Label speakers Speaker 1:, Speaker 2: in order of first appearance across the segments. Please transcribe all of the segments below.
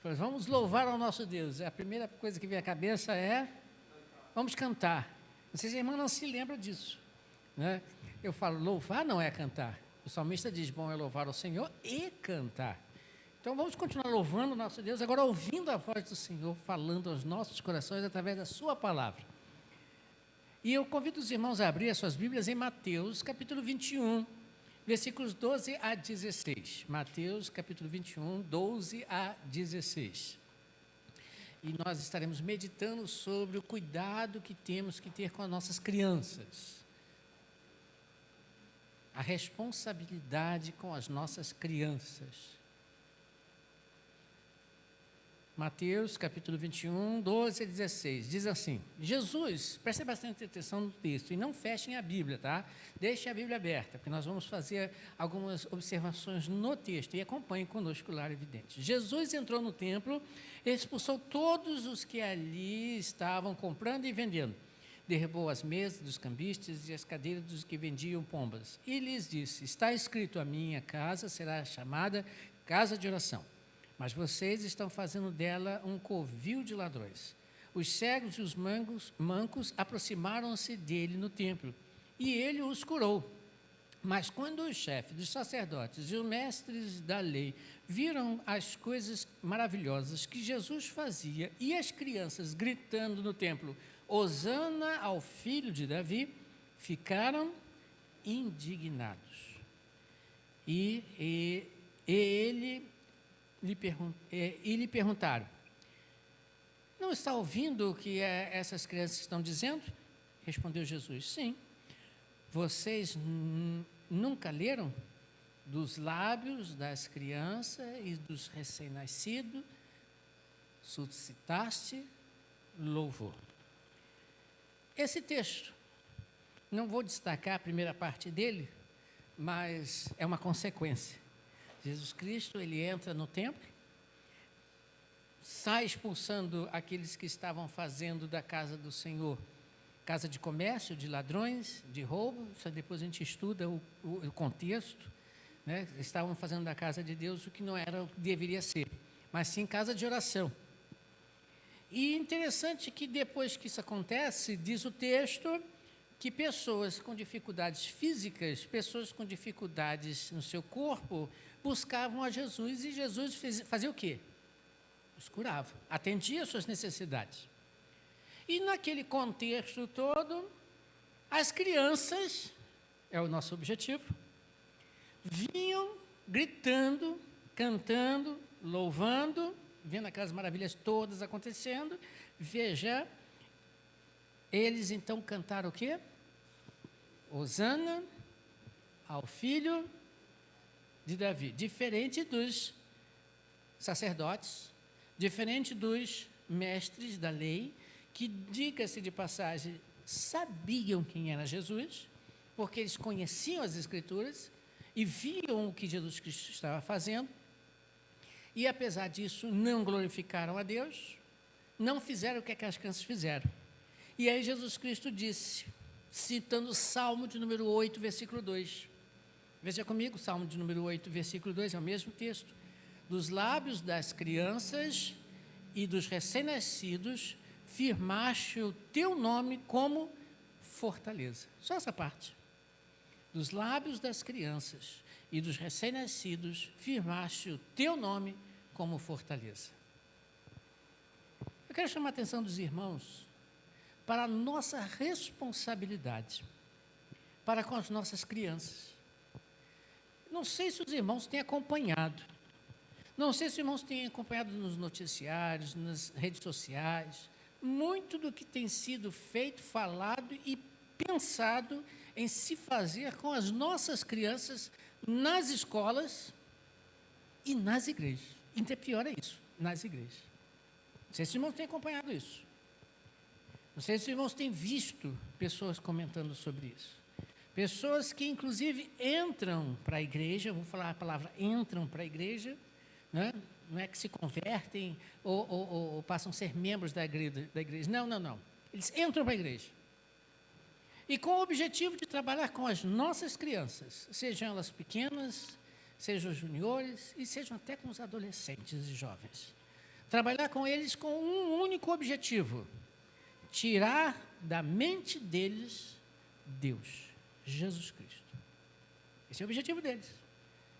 Speaker 1: Falei, vamos louvar ao nosso Deus. A primeira coisa que vem à cabeça é, vamos cantar. Não sei se a irmã não se lembra disso, né? Eu falo, louvar não é cantar. O salmista diz, bom é louvar ao Senhor e cantar. Então vamos continuar louvando o nosso Deus, agora ouvindo a voz do Senhor, falando aos nossos corações através da sua palavra. E eu convido os irmãos a abrir as suas Bíblias em Mateus, capítulo 21, versículos 12 a 16. Mateus, capítulo 21, 12 a 16. E nós estaremos meditando sobre o cuidado que temos que ter com as nossas crianças. A responsabilidade com as nossas crianças. Mateus, capítulo 21, 12 a 16, diz assim, Jesus, prestem bastante atenção no texto, e não fechem a Bíblia, tá? Deixem a Bíblia aberta, porque nós vamos fazer algumas observações no texto, e acompanhem conosco lá, evidente. Jesus entrou no templo, expulsou todos os que ali estavam comprando e vendendo, derrubou as mesas dos cambistas e as cadeiras dos que vendiam pombas, e lhes disse, está escrito, a minha casa será chamada casa de oração. Mas vocês estão fazendo dela um covil de ladrões. Os cegos e os mancos aproximaram-se dele no templo, e ele os curou. Mas quando os chefes dos sacerdotes e os mestres da lei viram as coisas maravilhosas que Jesus fazia e as crianças gritando no templo, Hosana ao filho de Davi, ficaram indignados. E lhe perguntaram, não está ouvindo o que essas crianças estão dizendo? Respondeu Jesus, sim. Vocês nunca leram? Dos lábios das crianças e dos recém-nascidos suscitaste louvor. Esse texto, não vou destacar a primeira parte dele, mas é uma consequência. Jesus Cristo, ele entra no templo, sai expulsando aqueles que estavam fazendo da casa do Senhor casa de comércio, de ladrões, de roubo, isso depois a gente estuda o contexto, né? Estavam fazendo da casa de Deus o que não era o que deveria ser, mas sim casa de oração. E interessante que depois que isso acontece, diz o texto, que pessoas com dificuldades físicas, pessoas com dificuldades no seu corpo, buscavam a Jesus, e Jesus fazia o quê? Os curava, atendia às suas necessidades. E naquele contexto todo, as crianças, é o nosso objetivo, vinham gritando, cantando, louvando, vendo aquelas maravilhas todas acontecendo. Veja, eles então cantaram o quê? Hosana ao filho de Davi, diferente dos sacerdotes, diferente dos mestres da lei, que, diga-se de passagem, sabiam quem era Jesus, porque eles conheciam as Escrituras e viam o que Jesus Cristo estava fazendo, e apesar disso não glorificaram a Deus, não fizeram o que aquelas crianças fizeram. E aí Jesus Cristo disse, citando o Salmo de número 8, versículo 2. Veja comigo, Salmo de número 8, versículo 2, é o mesmo texto. Dos lábios das crianças e dos recém-nascidos, firmaste o teu nome como fortaleza. Só essa parte. Dos lábios das crianças e dos recém-nascidos, firmaste o teu nome como fortaleza. Eu quero chamar a atenção dos irmãos para a nossa responsabilidade para com as nossas crianças. Não sei se os irmãos têm acompanhado, não sei se os irmãos têm acompanhado nos noticiários, nas redes sociais, muito do que tem sido feito, falado e pensado em se fazer com as nossas crianças nas escolas e nas igrejas. E até pior é isso, nas igrejas. Não sei se os irmãos têm acompanhado isso. Não sei se os irmãos têm visto pessoas comentando sobre isso. Pessoas que, inclusive, entram para a igreja, vou falar a palavra entram para a igreja, né? Não é que se convertem ou passam a ser membros da igreja. Não. Eles entram para a igreja. E com o objetivo de trabalhar com as nossas crianças, sejam elas pequenas, sejam os juniores e sejam até com os adolescentes e jovens. Trabalhar com eles com um único objetivo: tirar da mente deles Deus, Jesus Cristo. Esse é o objetivo deles.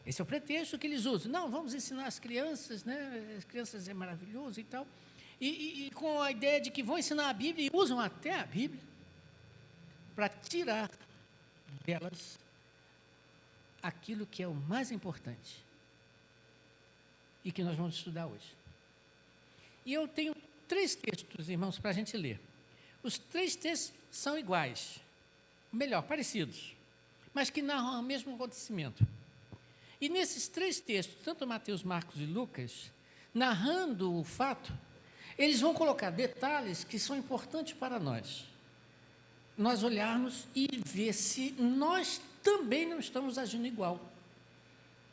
Speaker 1: Esse é o pretexto que eles usam. Não, vamos ensinar as crianças, né? As crianças é maravilhoso e tal. E com a ideia de que vão ensinar a Bíblia, e usam até a Bíblia, para tirar delas aquilo que é o mais importante e que nós vamos estudar hoje. E eu tenho 3 textos, irmãos, para a gente ler. Os 3 textos são iguais, melhor, parecidos, mas que narram o mesmo acontecimento. E nesses 3 textos, tanto Mateus, Marcos e Lucas, narrando o fato, eles vão colocar detalhes que são importantes para nós olharmos e ver se nós também não estamos agindo igual,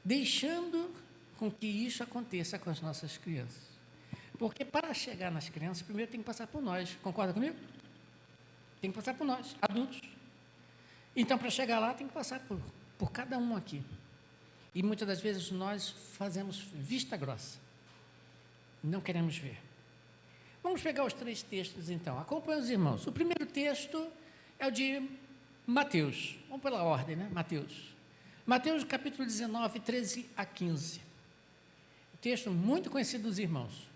Speaker 1: deixando com que isso aconteça com as nossas crianças. Porque para chegar nas crianças, primeiro tem que passar por nós. Concorda comigo? Tem que passar por nós, adultos. Então, para chegar lá, tem que passar por cada um aqui. E muitas das vezes nós fazemos vista grossa. Não queremos ver. Vamos pegar os 3 textos, então. Acompanhe os irmãos. O primeiro texto é o de Mateus. Vamos pela ordem, né? Mateus, capítulo 19, 13 a 15. Texto muito conhecido dos irmãos.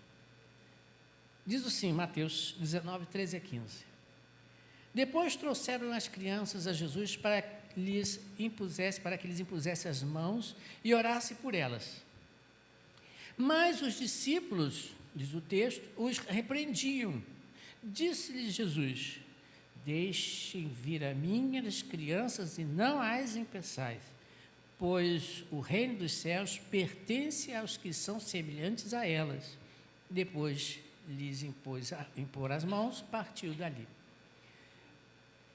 Speaker 1: Diz assim, Mateus 19, 13 a 15. Depois trouxeram as crianças a Jesus para que lhes impusesse as mãos e orasse por elas. Mas os discípulos, diz o texto, os repreendiam. Disse-lhes Jesus: deixem vir a mim as crianças e não as impeçais, pois o reino dos céus pertence aos que são semelhantes a elas. Depois lhes impor as mãos, partiu dali.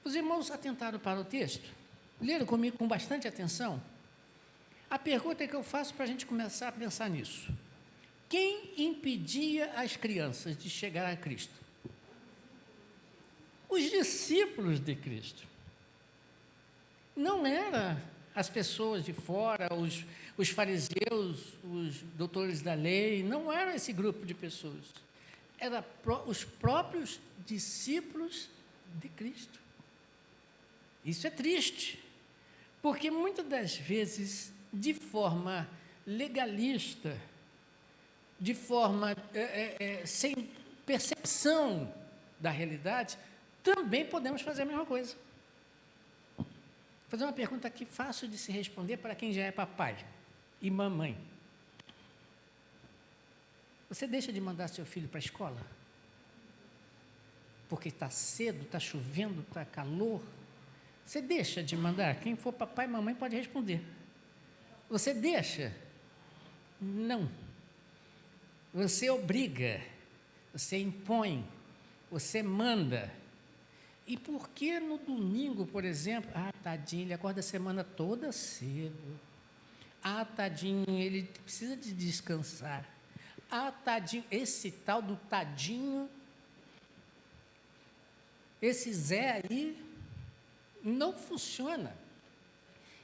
Speaker 1: Os irmãos atentaram para o texto? Leram comigo com bastante atenção? A pergunta que eu faço para a gente começar a pensar nisso: quem impedia as crianças de chegar a Cristo? Os discípulos de Cristo. Não eram as pessoas de fora, os fariseus, os doutores da lei, não era esse grupo de pessoas. Eram os próprios discípulos de Cristo. Isso é triste, porque muitas das vezes, de forma legalista, de forma sem percepção da realidade, também podemos fazer a mesma coisa. Vou fazer uma pergunta aqui fácil de se responder para quem já é papai e mamãe. Você deixa de mandar seu filho para a escola? Porque está cedo, está chovendo, está calor? Você deixa de mandar? Quem for papai e mamãe pode responder. Você deixa? Não. Você obriga, você impõe, você manda. E por que no domingo, por exemplo, tadinho, ele acorda a semana toda cedo. Tadinho, ele precisa de descansar. Tadinho, esse tal do tadinho, esse Zé aí, não funciona.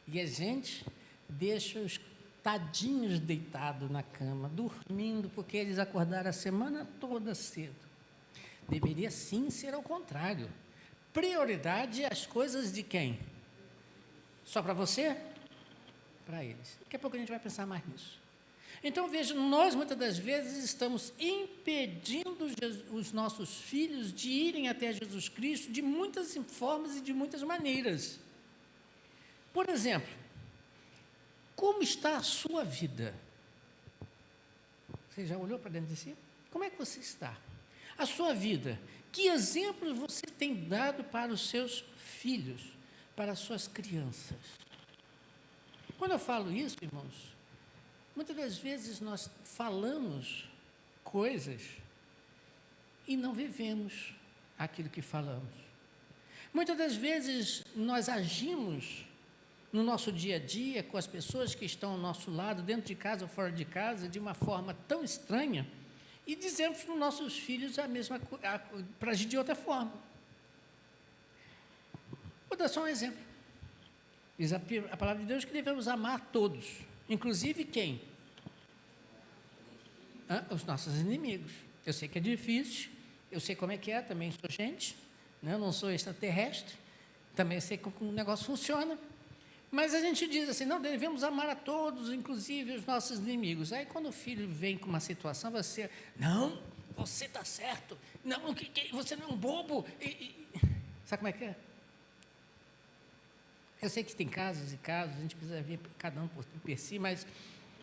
Speaker 1: E a gente deixa os tadinhos deitados na cama, dormindo, porque eles acordaram a semana toda cedo. Deveria sim ser ao contrário. Prioridade às coisas de quem? Só para você? Para eles. Daqui a pouco a gente vai pensar mais nisso. Então, veja, nós muitas das vezes estamos impedindo os nossos filhos de irem até Jesus Cristo de muitas formas e de muitas maneiras. Por exemplo, como está a sua vida? Você já olhou para dentro de si? Como é que você está? A sua vida, que exemplos você tem dado para os seus filhos, para as suas crianças? Quando eu falo isso, irmãos, muitas das vezes nós falamos coisas e não vivemos aquilo que falamos. Muitas das vezes nós agimos no nosso dia a dia com as pessoas que estão ao nosso lado, dentro de casa ou fora de casa, de uma forma tão estranha, e dizemos para os nossos filhos a mesma coisa, para agir de outra forma. Vou dar só um exemplo. Diz a palavra de Deus que devemos amar todos, inclusive quem? os nossos inimigos. Eu sei que é difícil, eu sei como é que é, também sou gente, né? Eu não sou extraterrestre, também sei como o negócio funciona. Mas a gente diz assim, não, devemos amar a todos, inclusive os nossos inimigos. Aí quando o filho vem com uma situação, não, você está certo, não, você não é um bobo. Sabe como é que é? Eu sei que tem casos e casos, a gente precisa ver cada um por si, mas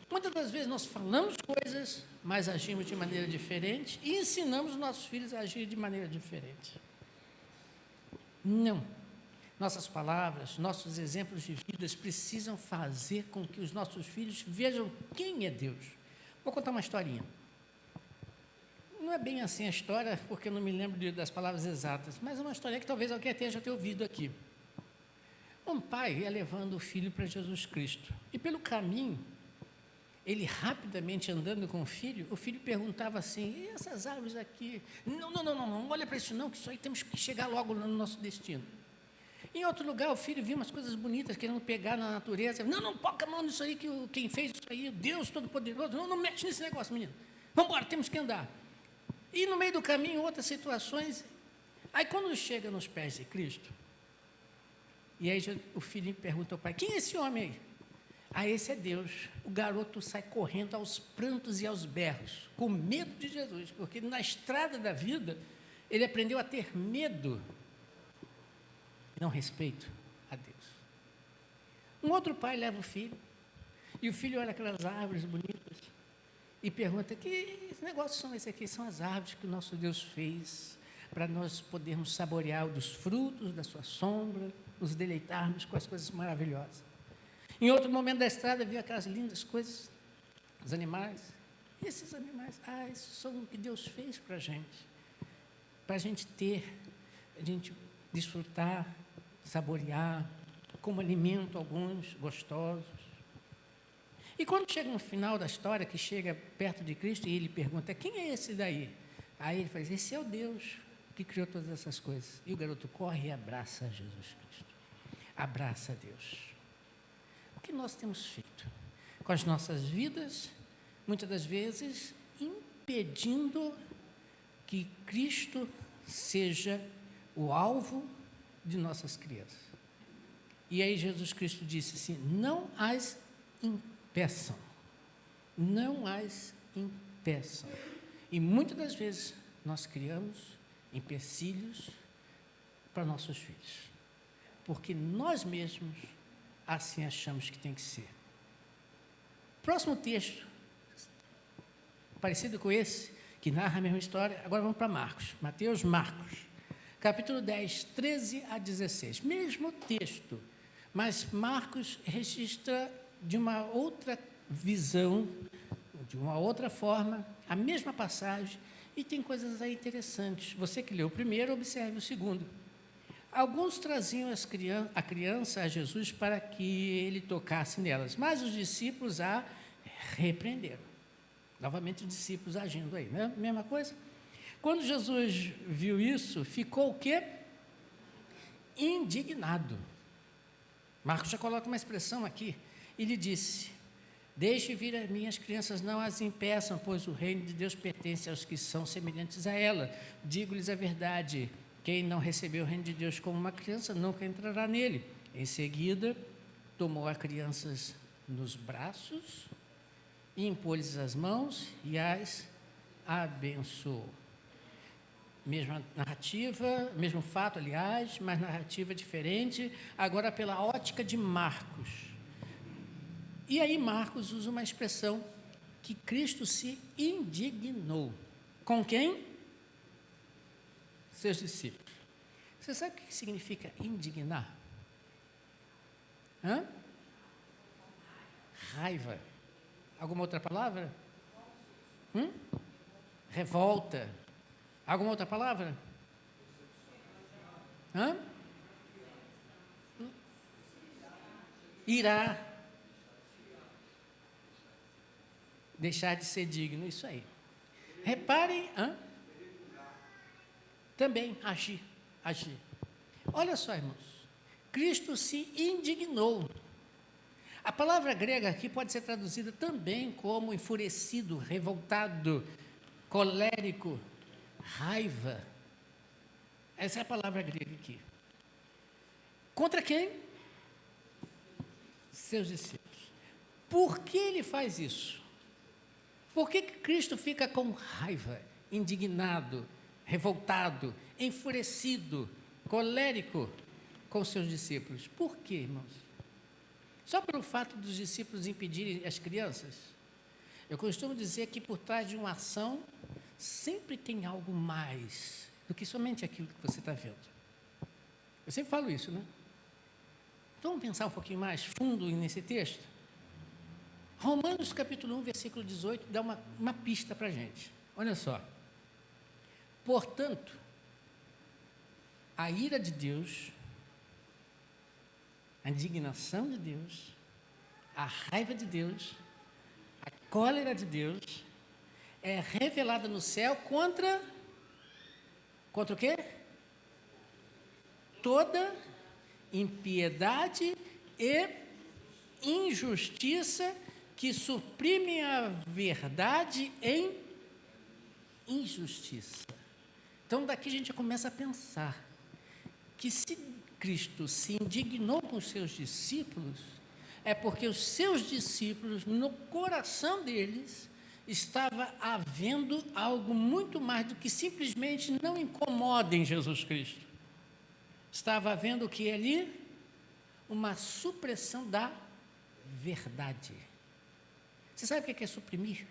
Speaker 1: muitas das vezes nós falamos coisas, mas agimos de maneira diferente e ensinamos os nossos filhos a agir de maneira diferente. Não. Nossas palavras, nossos exemplos de vidas precisam fazer com que os nossos filhos vejam quem é Deus. Vou contar uma historinha. Não é bem assim a história, porque eu não me lembro das palavras exatas, mas é uma história que talvez alguém tenha ouvido aqui. Um pai ia levando o filho para Jesus Cristo, e pelo caminho, ele rapidamente andando com o filho perguntava assim, e essas árvores aqui? Não olha para isso não, que isso aí temos que chegar logo no nosso destino. Em outro lugar, o filho viu umas coisas bonitas, querendo pegar na natureza. Não toca a mão nisso aí, que quem fez isso aí, Deus Todo-Poderoso. Não mexe nesse negócio, menino. Vamos embora, temos que andar. E no meio do caminho, outras situações. Aí, quando chega nos pés de Cristo, e aí o filho pergunta ao pai, quem é esse homem aí? Ah, esse é Deus. O garoto sai correndo aos prantos e aos berros, com medo de Jesus, porque na estrada da vida, ele aprendeu a ter medo, não respeito a Deus. Um outro pai leva o filho, e o filho olha aquelas árvores bonitas, e pergunta, que negócios são esses aqui? São as árvores que o nosso Deus fez, para nós podermos saborear dos frutos da sua sombra, nos deleitarmos com as coisas maravilhosas. Em outro momento da estrada, viu aquelas lindas coisas, os animais. E esses animais, esses são o que Deus fez para a gente ter, a gente desfrutar, saborear, como alimento alguns gostosos. E quando chega no final da história, que chega perto de Cristo, e ele pergunta, quem é esse daí? Aí ele fala, esse é o Deus que criou todas essas coisas. E o garoto corre e abraça Jesus Cristo. Abraça a Deus. O que nós temos feito com as nossas vidas, muitas das vezes, impedindo que Cristo seja o alvo de nossas crianças. E aí Jesus Cristo disse assim, não as impeçam, não as impeçam. E muitas das vezes nós criamos empecilhos para nossos filhos, porque nós mesmos assim achamos que tem que ser. Próximo texto, parecido com esse, que narra a mesma história, agora vamos para Marcos, Marcos, capítulo 10, 13 a 16, mesmo texto, mas Marcos registra de uma outra visão, de uma outra forma, a mesma passagem, e tem coisas aí interessantes. Você que leu o primeiro, observe o segundo. Alguns traziam a criança a Jesus para que ele tocasse nelas, mas os discípulos a repreenderam. Novamente os discípulos agindo aí, né? Mesma coisa. Quando Jesus viu isso, ficou o quê? Indignado. Marcos já coloca uma expressão aqui. Ele disse, deixe vir as minhas crianças, não as impeçam, pois o reino de Deus pertence aos que são semelhantes a ela. Digo-lhes a verdade, quem não recebeu o reino de Deus como uma criança, nunca entrará nele. Em seguida, tomou as crianças nos braços, e impôs-lhes as mãos e as abençoou. Mesma narrativa, mesmo fato, aliás, mas narrativa diferente, agora pela ótica de Marcos. E aí Marcos usa uma expressão que Cristo se indignou. Com quem? Seus discípulos. Você sabe o que significa indignar? Raiva. Alguma outra palavra? Revolta. Alguma outra palavra? Irá. Deixar de ser digno, isso aí. Reparem, também agir. Olha só, irmãos, Cristo se indignou. A palavra grega aqui pode ser traduzida também como enfurecido, revoltado, colérico, raiva. Essa é a palavra grega aqui. Contra quem? Seus discípulos. Por que ele faz isso? Por que Cristo fica com raiva, indignado, revoltado, enfurecido, colérico com seus discípulos? Por quê, irmãos? Só pelo fato dos discípulos impedirem as crianças? Eu costumo dizer que por trás de uma ação sempre tem algo mais do que somente aquilo que você está vendo. Eu sempre falo isso, né? Então, vamos pensar um pouquinho mais fundo nesse texto? Romanos capítulo 1, versículo 18, dá uma pista para a gente. Olha só. Portanto, a ira de Deus, a indignação de Deus, a raiva de Deus, a cólera de Deus, é revelada no céu contra o quê? Toda impiedade e injustiça que suprime a verdade em injustiça. Então, daqui a gente começa a pensar que se Cristo se indignou com os seus discípulos, é porque os seus discípulos, no coração deles, estava havendo algo muito mais do que simplesmente não incomodem Jesus Cristo. Estava havendo o que ali? Uma supressão da verdade. Você sabe o que é suprimir?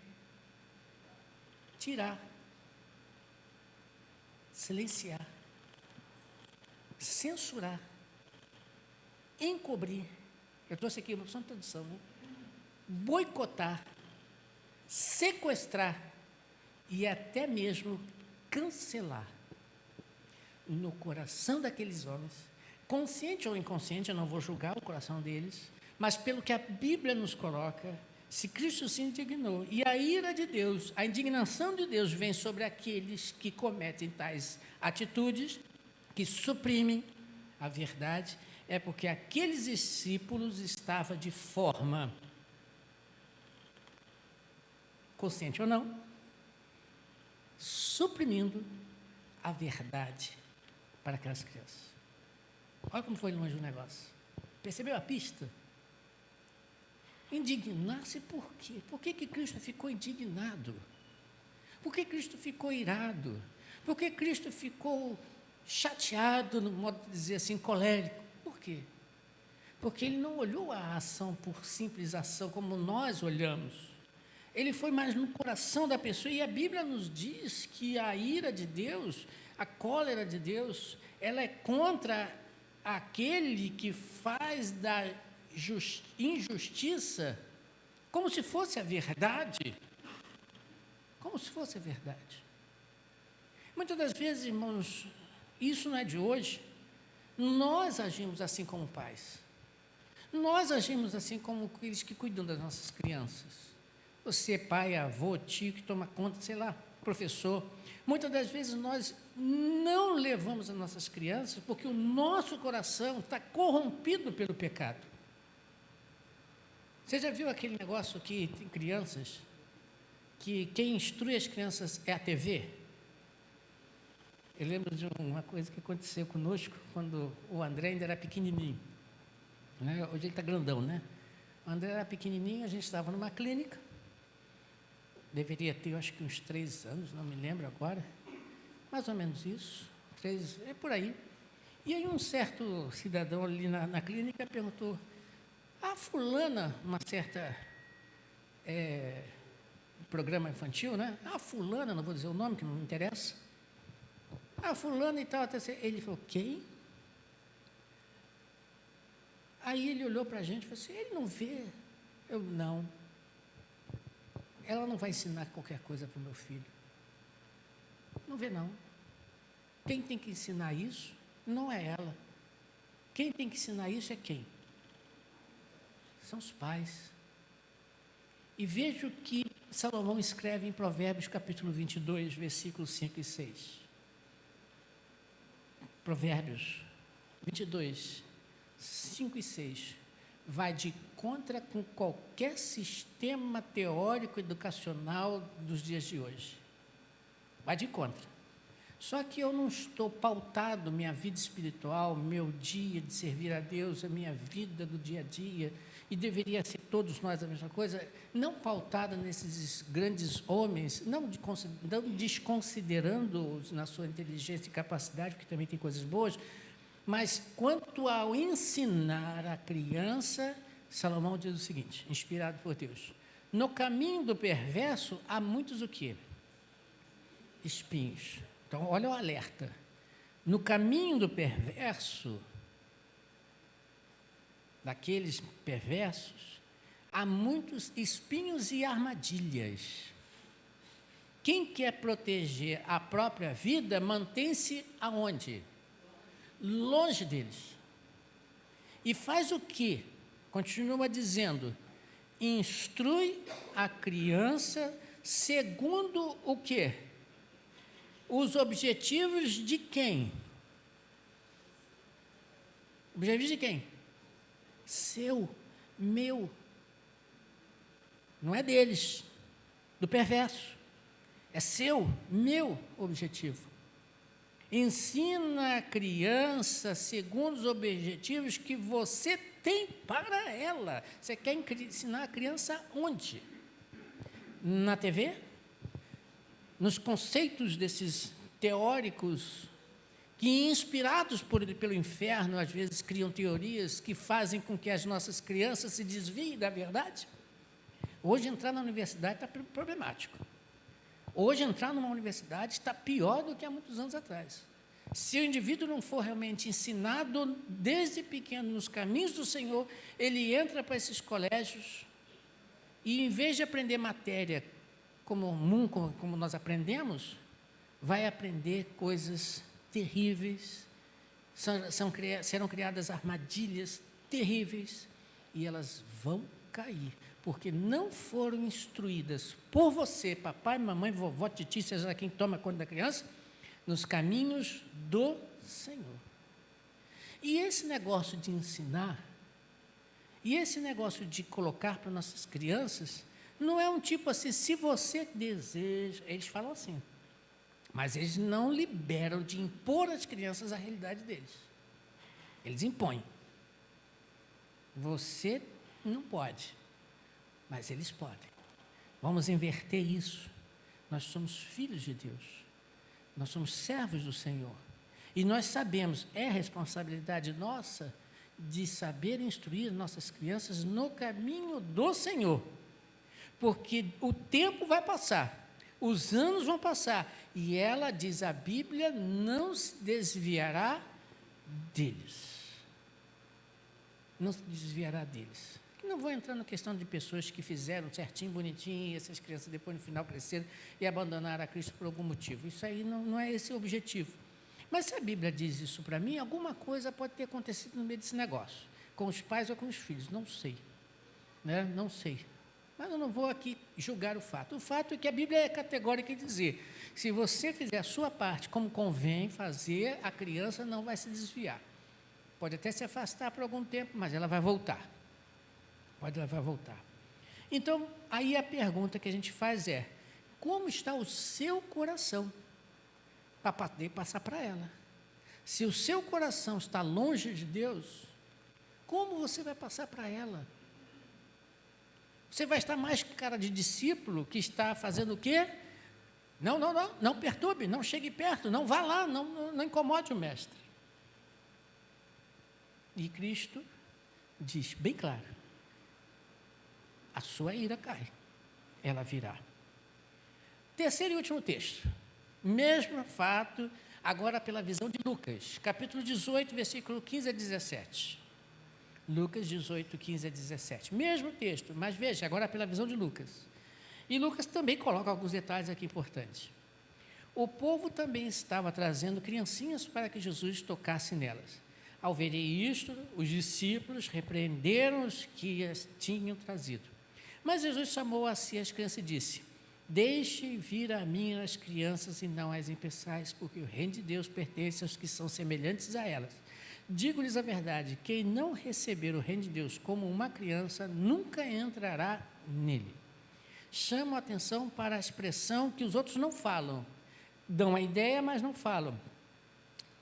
Speaker 1: Tirar, silenciar, censurar, encobrir. Eu trouxe aqui uma opção de tradução, né? Boicotar, sequestrar e até mesmo cancelar. No coração daqueles homens, consciente ou inconsciente, eu não vou julgar o coração deles, mas pelo que a Bíblia nos coloca, se Cristo se indignou, e a ira de Deus, a indignação de Deus vem sobre aqueles que cometem tais atitudes, que suprimem a verdade, é porque aqueles discípulos estavam de forma, consciente ou não, suprimindo a verdade para aquelas crianças. Olha como foi longe o negócio. Percebeu a pista? Indignar-se por quê? Por que Cristo ficou indignado? Por que Cristo ficou irado? Por que Cristo ficou chateado, no modo de dizer assim, colérico? Por quê? Porque ele não olhou a ação por simples ação, como nós olhamos. Ele foi mais no coração da pessoa, e a Bíblia nos diz que a ira de Deus, a cólera de Deus, ela é contra aquele que faz da injustiça como se fosse a verdade. Como se fosse a verdade. Muitas das vezes, irmãos, isso não é de hoje, nós agimos assim como pais. Nós agimos assim como aqueles que cuidam das nossas crianças. Você, pai, avô, tio, que toma conta, sei lá, professor. Muitas das vezes nós não levamos as nossas crianças porque o nosso coração está corrompido pelo pecado. Você já viu aquele negócio que tem crianças, que quem instrui as crianças é a TV? Eu lembro de uma coisa que aconteceu conosco quando o André ainda era pequenininho. Né? Hoje ele está grandão, né? O André era pequenininho, a gente estava numa clínica, deveria ter, eu acho que uns 3 anos, não me lembro agora, mais ou menos isso, 3, é por aí. E aí um certo cidadão ali na clínica perguntou, a fulana, uma certa programa infantil, né? A fulana, não vou dizer o nome, que não me interessa. A fulana e tal, ele falou, quem? Aí ele olhou para a gente e falou assim, ele não vê? Eu, não. Ela não vai ensinar qualquer coisa para o meu filho. Não vê, não. Quem tem que ensinar isso não é ela. Quem tem que ensinar isso é quem? São os pais. E veja o que Salomão escreve em Provérbios capítulo 22, versículos 5 e 6. Provérbios 22, 5 e 6. Vai de contra com qualquer sistema teórico educacional dos dias de hoje. Vai de contra. Só que eu não estou pautado, minha vida espiritual, meu dia de servir a Deus, a minha vida do dia a dia, e deveria ser todos nós a mesma coisa, não pautada nesses grandes homens, não desconsiderando-os na sua inteligência e capacidade, porque também tem coisas boas, mas quanto ao ensinar a criança, Salomão diz o seguinte, inspirado por Deus: no caminho do perverso há muitos o quê? Espinhos. Então, olha o alerta. No caminho do perverso, daqueles perversos, há muitos espinhos e armadilhas. Quem quer proteger a própria vida, mantém-se aonde? Longe deles. E faz o quê? Continua dizendo, instrui a criança segundo o quê? Os objetivos de quem? Objetivos de quem? Seu, meu. Não é deles, do perverso. É seu, meu objetivo. Ensina a criança segundo os objetivos que você tem para ela. Você quer ensinar a criança onde? Na TV? Nos conceitos desses teóricos que, inspirados pelo inferno, às vezes criam teorias que fazem com que as nossas crianças se desviem da verdade? Hoje, entrar na universidade está problemático. Hoje, entrar numa universidade está pior do que há muitos anos atrás. Se o indivíduo não for realmente ensinado desde pequeno nos caminhos do Senhor, ele entra para esses colégios e, em vez de aprender matéria como nós aprendemos, vai aprender coisas terríveis, serão criadas armadilhas terríveis e elas vão cair, porque não foram instruídas por você, papai, mamãe, vovó, titi, seja quem toma conta da criança, nos caminhos do Senhor. E esse negócio de ensinar, e esse negócio de colocar para nossas crianças, não é um tipo assim, se você deseja, eles falam assim, mas eles não liberam de impor às crianças a realidade deles. Eles impõem. Você não pode, mas eles podem. Vamos inverter isso. Nós somos filhos de Deus. Nós somos servos do Senhor. E nós sabemos, é responsabilidade nossa de saber instruir nossas crianças no caminho do Senhor. Porque o tempo vai passar, os anos vão passar, e ela, diz a Bíblia, não se desviará deles. Não se desviará deles. Não vou entrar na questão de pessoas que fizeram certinho, bonitinho, e essas crianças depois no final cresceram e abandonaram a Cristo por algum motivo. Isso aí não é esse o objetivo. Mas se a Bíblia diz isso para mim, alguma coisa pode ter acontecido no meio desse negócio, com os pais ou com os filhos, não sei. Né? Não sei. Mas eu não vou aqui julgar o fato. O fato é que a Bíblia é categórica em dizer, se você fizer a sua parte como convém fazer, a criança não vai se desviar. Pode até se afastar por algum tempo, mas ela vai voltar. Ela vai voltar. Então, aí a pergunta que a gente faz é, como está o seu coração para poder passar para ela? Se o seu coração está longe de Deus, como você vai passar para ela? Você vai estar mais cara de discípulo que está fazendo o quê? Não perturbe, não chegue perto, não vá lá, não incomode o mestre. E Cristo diz bem claro, a sua ira cai, ela virá. Terceiro e último texto, mesmo fato, agora pela visão de Lucas, capítulo 18, versículo 15 a 17. Lucas 18, 15 a 17. Mesmo texto, mas veja, agora pela visão de Lucas. E Lucas também coloca alguns detalhes aqui importantes. O povo também estava trazendo criancinhas para que Jesus tocasse nelas. Ao verem isto, os discípulos repreenderam os que as tinham trazido. Mas Jesus chamou a si as crianças e disse, deixe vir a mim as crianças e não as impeçais, porque o reino de Deus pertence aos que são semelhantes a elas. Digo-lhes a verdade, quem não receber o reino de Deus como uma criança, nunca entrará nele. Chamo a atenção para a expressão que os outros não falam. Dão a ideia, mas não falam.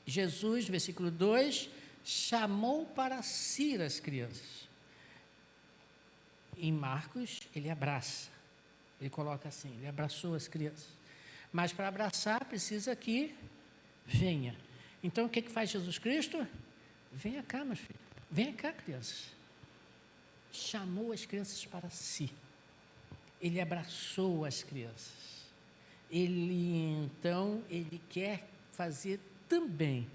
Speaker 1: Jesus, versículo 2, chamou para si as crianças. Em Marcos, ele abraça. Ele coloca assim, ele abraçou as crianças. Mas para abraçar, precisa que venha. Então, o que faz Jesus Cristo? Venha cá, meus filhos. Venha cá, crianças. Chamou as crianças para si. Ele abraçou as crianças. Ele quer fazer também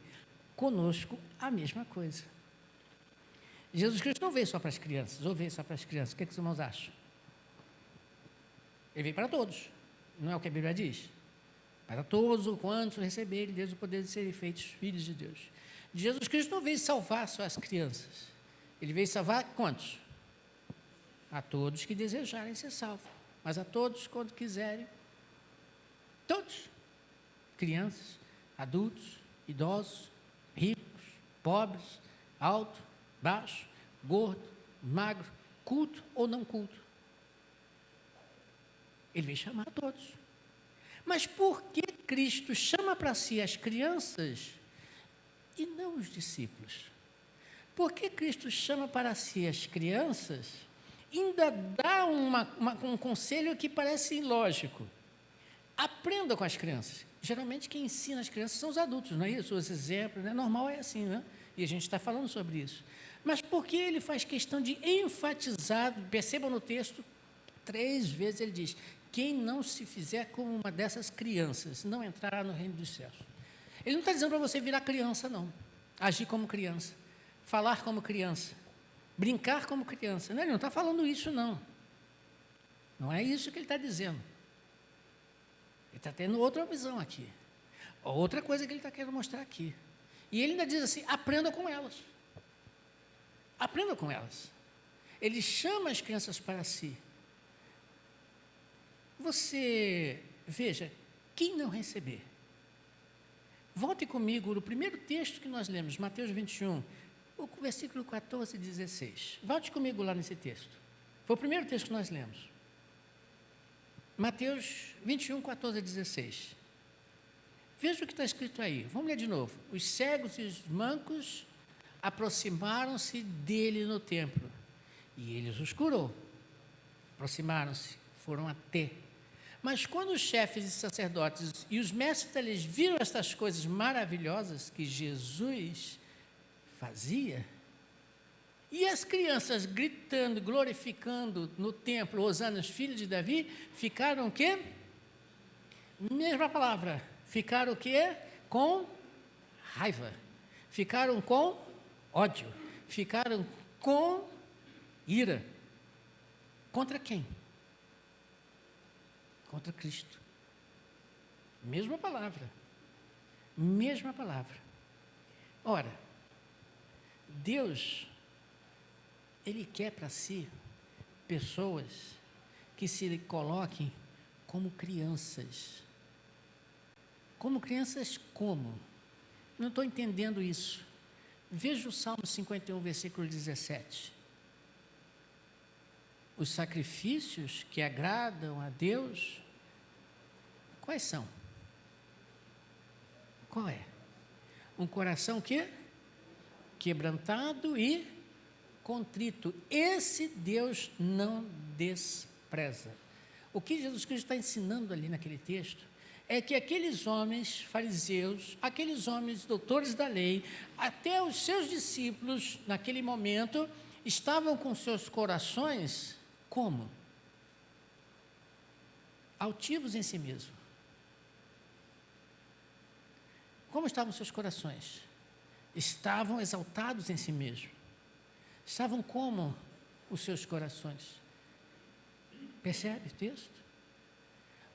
Speaker 1: conosco a mesma coisa. Jesus Cristo não veio só para as crianças, ou veio só para as crianças. O que os irmãos acham? Ele veio para todos. Não é o que a Bíblia diz? Para todos o quantos receberem Deus o poder de serem feitos filhos de Deus. Jesus Cristo não veio salvar só as crianças. Ele veio salvar quantos? A todos que desejarem ser salvos. Mas a todos quando quiserem. Todos. Crianças, adultos, idosos, ricos, pobres, alto, baixo, gordo, magro, culto ou não culto. Ele veio chamar a todos. Mas por que Cristo chama para si as crianças e não os discípulos? Por que Cristo chama para si as crianças e ainda dá um conselho que parece ilógico? Aprenda com as crianças. Geralmente quem ensina as crianças são os adultos, não é isso? Os exemplos, né? Normal é assim, né? E a gente está falando sobre isso. Mas por que ele faz questão de enfatizar, percebam no texto, 3 vezes ele diz, quem não se fizer como uma dessas crianças, não entrará no reino dos céus. Ele não está dizendo para você virar criança, não. Agir como criança, falar como criança, brincar como criança. Não, ele não está falando isso, não. Não é isso que ele está dizendo. Ele está tendo outra visão aqui. Outra coisa que ele está querendo mostrar aqui. E ele ainda diz assim, aprenda com elas. Aprenda com elas. Ele chama as crianças para si. Você, veja, quem não receber? Volte comigo no primeiro texto que nós lemos, Mateus 21, o versículo 14 e 16. Volte comigo lá nesse texto. Foi o primeiro texto que nós lemos. Mateus 21, 14 a 16. Veja o que está escrito aí. Vamos ler de novo. Os cegos e os mancos aproximaram-se dele no templo, e ele os curou. Aproximaram-se, foram até. Mas quando os chefes e sacerdotes e os mestres da lei viram estas coisas maravilhosas que Jesus fazia, e as crianças gritando, glorificando no templo, Hosana, os filhos de Davi, ficaram o quê? Mesma palavra. Ficaram o quê? Com raiva. Ficaram com ódio. Ficaram com ira. Contra quem? Contra Cristo. Mesma palavra. Mesma palavra. Ora, Deus, Ele quer para si pessoas que se coloquem como crianças. Como crianças como? Não estou entendendo isso. Veja o Salmo 51, versículo 17. Os sacrifícios que agradam a Deus, quais são? Qual é? Um coração que? Quebrantado e contrito. Esse Deus não despreza. O que Jesus Cristo está ensinando ali naquele texto é que aqueles homens fariseus, aqueles homens doutores da lei, até os seus discípulos, naquele momento, estavam com seus corações como? Altivos em si mesmo. Como estavam seus corações? Estavam exaltados em si mesmo. Estavam como os seus corações? Percebe o texto?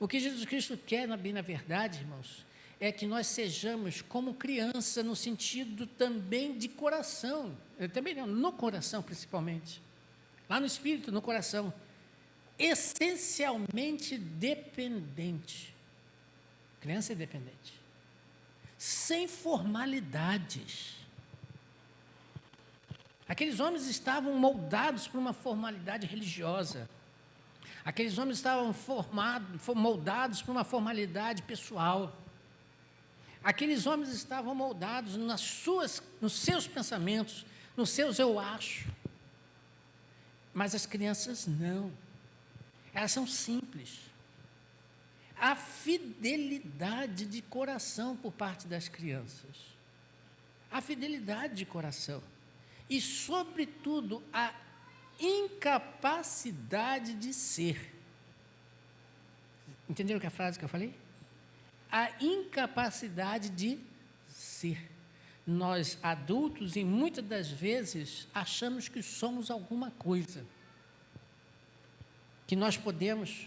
Speaker 1: O que Jesus Cristo quer, bem na verdade, irmãos, é que nós sejamos como criança, no sentido também de coração. Também não, no coração principalmente. Lá no espírito, no coração. Essencialmente dependente. Criança é dependente. Sem formalidades. Aqueles homens estavam moldados por uma formalidade religiosa. Aqueles homens estavam moldados por uma formalidade pessoal. Aqueles homens estavam moldados nos seus pensamentos, nos seus eu acho. Mas as crianças não. Elas são simples. A fidelidade de coração por parte das crianças. A fidelidade de coração. E, sobretudo, a incapacidade de ser. Entenderam a frase que eu falei? A incapacidade de ser. Nós, adultos, e muitas das vezes, achamos que somos alguma coisa. Que nós podemos,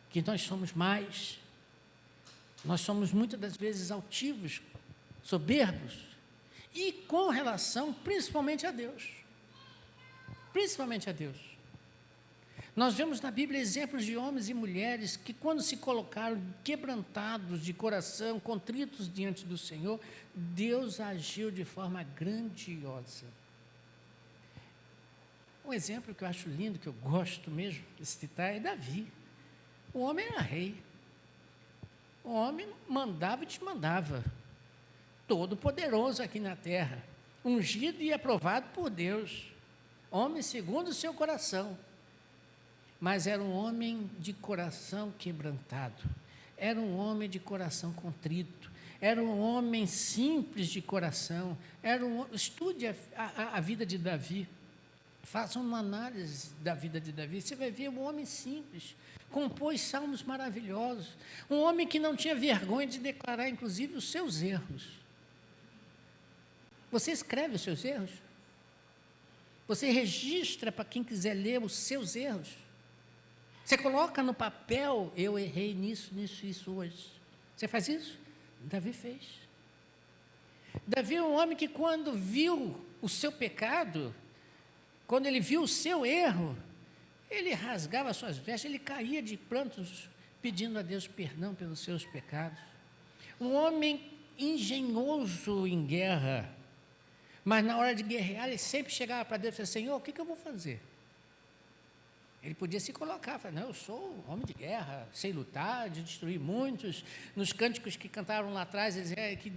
Speaker 1: que nós somos mais. Nós somos, muitas das vezes, altivos, soberbos. E com relação, principalmente a Deus. Principalmente a Deus. Nós vemos na Bíblia exemplos de homens e mulheres que, quando se colocaram quebrantados de coração, contritos diante do Senhor, Deus agiu de forma grandiosa. Um exemplo que eu acho lindo, que eu gosto mesmo de citar, é Davi. O homem era rei. O homem mandava e desmandava. Todo poderoso aqui na terra. Ungido e aprovado por Deus. Homem segundo o seu coração. Mas era um homem de coração quebrantado. Era um homem de coração contrito. Era um homem simples de coração. Estude a vida de Davi. Faça uma análise da vida de Davi. Você vai ver um homem simples. Compôs salmos maravilhosos. Um homem que não tinha vergonha de declarar, inclusive, os seus erros. Você escreve os seus erros? Você registra para quem quiser ler os seus erros? Você coloca no papel, eu errei nisso, nisso, isso hoje. Você faz isso? Davi fez. Davi é um homem que, quando viu o seu pecado, quando ele viu o seu erro, ele rasgava as suas vestes, ele caía de prantos, pedindo a Deus perdão pelos seus pecados. Um homem engenhoso em guerra, mas na hora de guerrear, ele sempre chegava para Deus e falava: Senhor, o que eu vou fazer? Ele podia se colocar, falar: não, eu sou homem de guerra, sei lutar, de destruir muitos. Nos cânticos que cantaram lá atrás, eles é que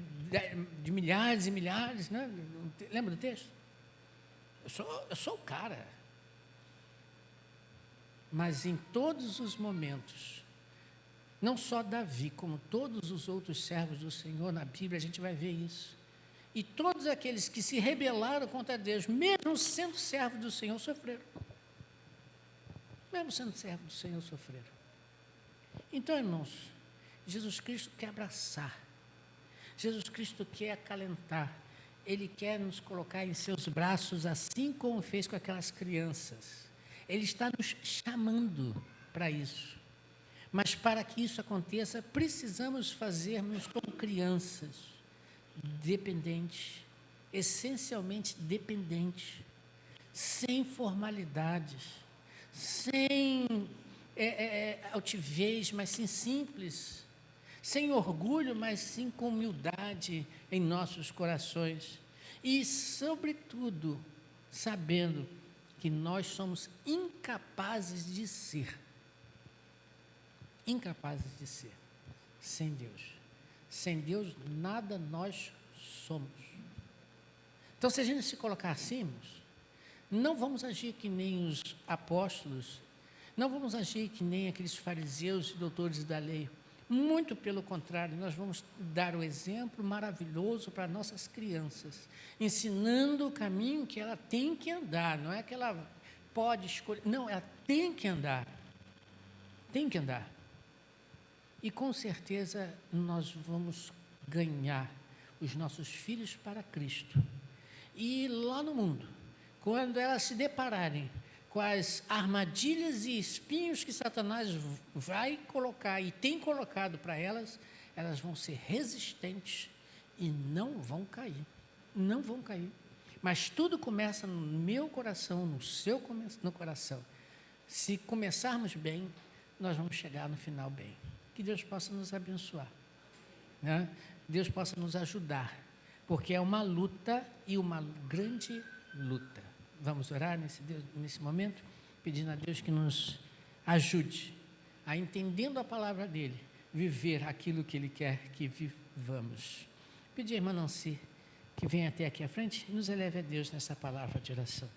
Speaker 1: de milhares e milhares, né? Lembra do texto? Eu sou o cara. Mas em todos os momentos, não só Davi, como todos os outros servos do Senhor na Bíblia, a gente vai ver isso. E todos aqueles que se rebelaram contra Deus, mesmo sendo servos do Senhor, sofreram. Mesmo sendo servos do Senhor, sofreram. Então, irmãos, Jesus Cristo quer abraçar. Jesus Cristo quer acalentar. Ele quer nos colocar em seus braços, assim como fez com aquelas crianças. Ele está nos chamando para isso. Mas para que isso aconteça, precisamos fazermos como crianças, dependentes, essencialmente dependentes, sem formalidades, sem altivez, mas sim simples, sem orgulho, mas sim com humildade em nossos corações. E, sobretudo, sabendo que nós somos incapazes de ser. Incapazes de ser sem Deus. Sem Deus, nada nós somos. Então, se a gente se colocar assim, não vamos agir que nem os apóstolos, não vamos agir que nem aqueles fariseus e doutores da lei. Muito pelo contrário, nós vamos dar o exemplo maravilhoso para nossas crianças, ensinando o caminho que ela tem que andar, não é que ela pode escolher, não, ela tem que andar. Tem que andar. E com certeza nós vamos ganhar os nossos filhos para Cristo. E lá no mundo, quando elas se depararem com as armadilhas e espinhos que Satanás vai colocar e tem colocado para elas, elas vão ser resistentes e não vão cair. Não vão cair. Mas tudo começa no meu coração, no coração. Se começarmos bem, nós vamos chegar no final bem. Que Deus possa nos abençoar, né? Deus possa nos ajudar, porque é uma luta e uma grande luta. Vamos orar nesse momento, pedindo a Deus que nos ajude a, entendendo a palavra dele, viver aquilo que ele quer que vivamos. Pedir a irmã Nancy que venha até aqui à frente e nos eleve a Deus nessa palavra de oração.